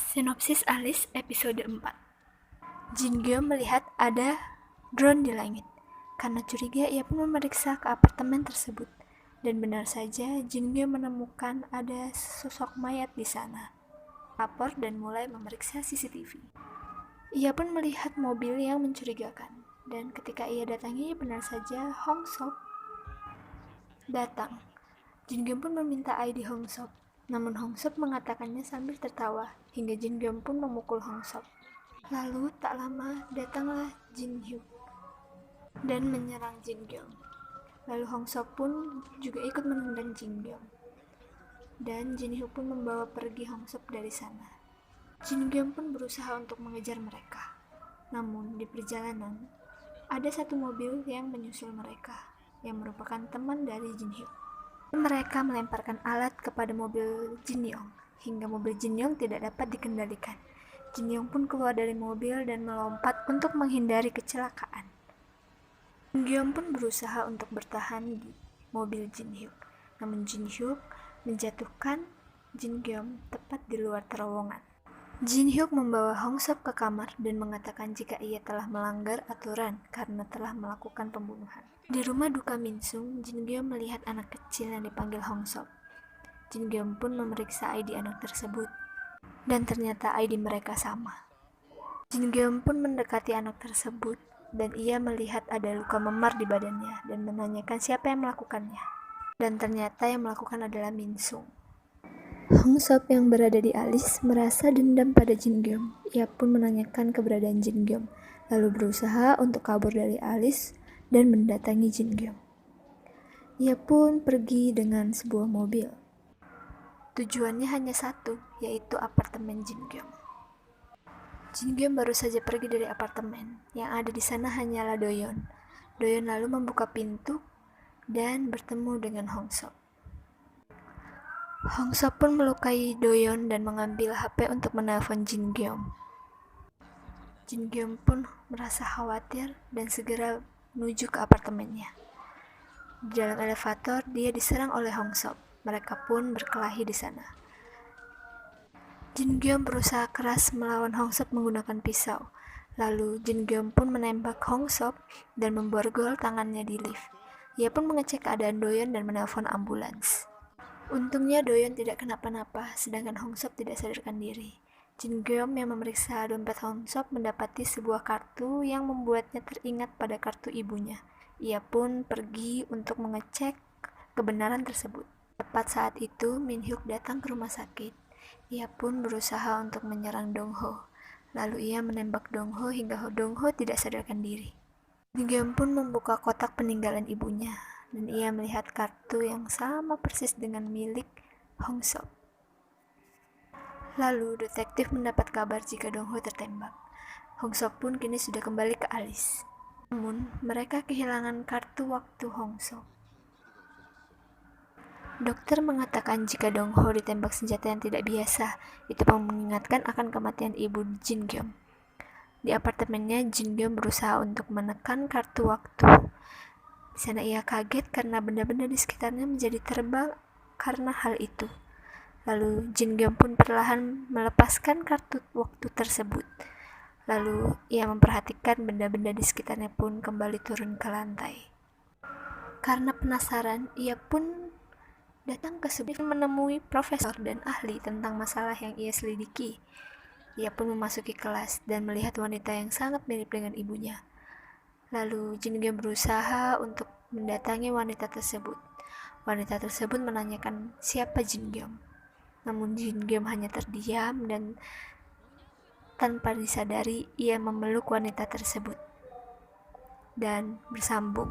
Sinopsis Alice episode 4. Jin Gyeom melihat ada drone di langit. Karena curiga, ia pun memeriksa ke apartemen tersebut. Dan benar saja, Jin Gyeom menemukan ada sosok mayat di sana. Lapor dan mulai memeriksa CCTV. Ia pun melihat mobil yang mencurigakan. Dan ketika ia datangi, benar saja Hong Sok datang. Jin Gyeom pun meminta ID Hong Sok. Namun Hong Sok mengatakannya sambil tertawa, hingga Jin Gyeom pun memukul Hong Sok. Lalu tak lama datanglah Jin Hyuk dan menyerang Jin Gyeom. Lalu Hong Sok pun juga ikut menendang Jin Gyeom. Dan Jin Hyuk pun membawa pergi Hong Sok dari sana. Jin Gyeom pun berusaha untuk mengejar mereka. Namun di perjalanan, ada satu mobil yang menyusul mereka, yang merupakan teman dari Jin Hyuk. Mereka melemparkan alat kepada mobil Jin Yong, hingga mobil Jin Yong tidak dapat dikendalikan. Jin Yong pun keluar dari mobil dan melompat untuk menghindari kecelakaan. Jin Gyeom pun berusaha untuk bertahan di mobil Jin Hyuk, namun Jin Hyuk menjatuhkan Jin Gyeom tepat di luar terowongan. Jin Hyuk membawa Hong Sok ke kamar dan mengatakan jika ia telah melanggar aturan karena telah melakukan pembunuhan. Di rumah duka Minsung, Jin Gyeom melihat anak kecil yang dipanggil Hong Sok. Jin Gyeom pun memeriksa ID anak tersebut, dan ternyata ID mereka sama. Jin Gyeom pun mendekati anak tersebut, dan ia melihat ada luka memar di badannya, dan menanyakan siapa yang melakukannya. Dan ternyata yang melakukan adalah Minsung. Hong Sok yang berada di Alice merasa dendam pada Jin Gyeom. Ia pun menanyakan keberadaan Jin Gyeom, lalu berusaha untuk kabur dari Alice dan mendatangi Jin Gyeom. Ia pun pergi dengan sebuah mobil. Tujuannya hanya satu, yaitu apartemen Jin Gyeom. Jin Gyeom baru saja pergi dari apartemen. Yang ada di sana hanyalah Doyeon. Doyeon lalu membuka pintu dan bertemu dengan Hong Sok. Hong Sok pun melukai Doyeon dan mengambil HP untuk menelpon Jin Gyeom. Jin Gyeom pun merasa khawatir dan segera menuju ke apartemennya. Di dalam elevator, dia diserang oleh Hong Sok. Mereka pun berkelahi di sana. Jin Gyeom berusaha keras melawan Hong Sok menggunakan pisau. Lalu Jin Gyeom pun menembak Hong Sok dan memborgol tangannya di lift. Ia pun mengecek keadaan Doyeon dan menelpon ambulans. Untungnya Doyeon tidak kenapa-napa, sedangkan Hong Sok tidak sadarkan diri. Jin Gyeom yang memeriksa dompet Hong Sok mendapati sebuah kartu yang membuatnya teringat pada kartu ibunya. Ia pun pergi untuk mengecek kebenaran tersebut. Tepat saat itu, Min Hyuk datang ke rumah sakit. Ia pun berusaha untuk menyerang Dong Ho. Lalu ia menembak Dong Ho hingga Dong Ho tidak sadarkan diri. Jin Gyeom pun membuka kotak peninggalan ibunya, dan ia melihat kartu yang sama persis dengan milik Hong Sok. Lalu detektif mendapat kabar jika Dong Ho tertembak. Hong Sok pun kini sudah kembali ke Alice. Namun mereka kehilangan kartu waktu Hong Sok. Dokter mengatakan jika Dong Ho ditembak senjata yang tidak biasa, itu mengingatkan akan kematian ibu Jin Gyeom. Di apartemennya, Jin Gyeom berusaha untuk menekan kartu waktu. Di sana ia kaget karena benda-benda di sekitarnya menjadi terbang karena hal itu. Lalu Jin Gyeom pun perlahan melepaskan kartu waktu tersebut. Lalu ia memperhatikan benda-benda di sekitarnya pun kembali turun ke lantai. Karena penasaran, ia pun datang ke sebuah menemui profesor dan ahli tentang masalah yang ia selidiki. Ia pun memasuki kelas dan melihat wanita yang sangat mirip dengan ibunya. Lalu Jin Gyeom berusaha untuk mendatangi wanita tersebut. Wanita tersebut menanyakan siapa Jin Gyeom. Namun Jin Gyeom hanya terdiam dan tanpa disadari ia memeluk wanita tersebut dan bersambung.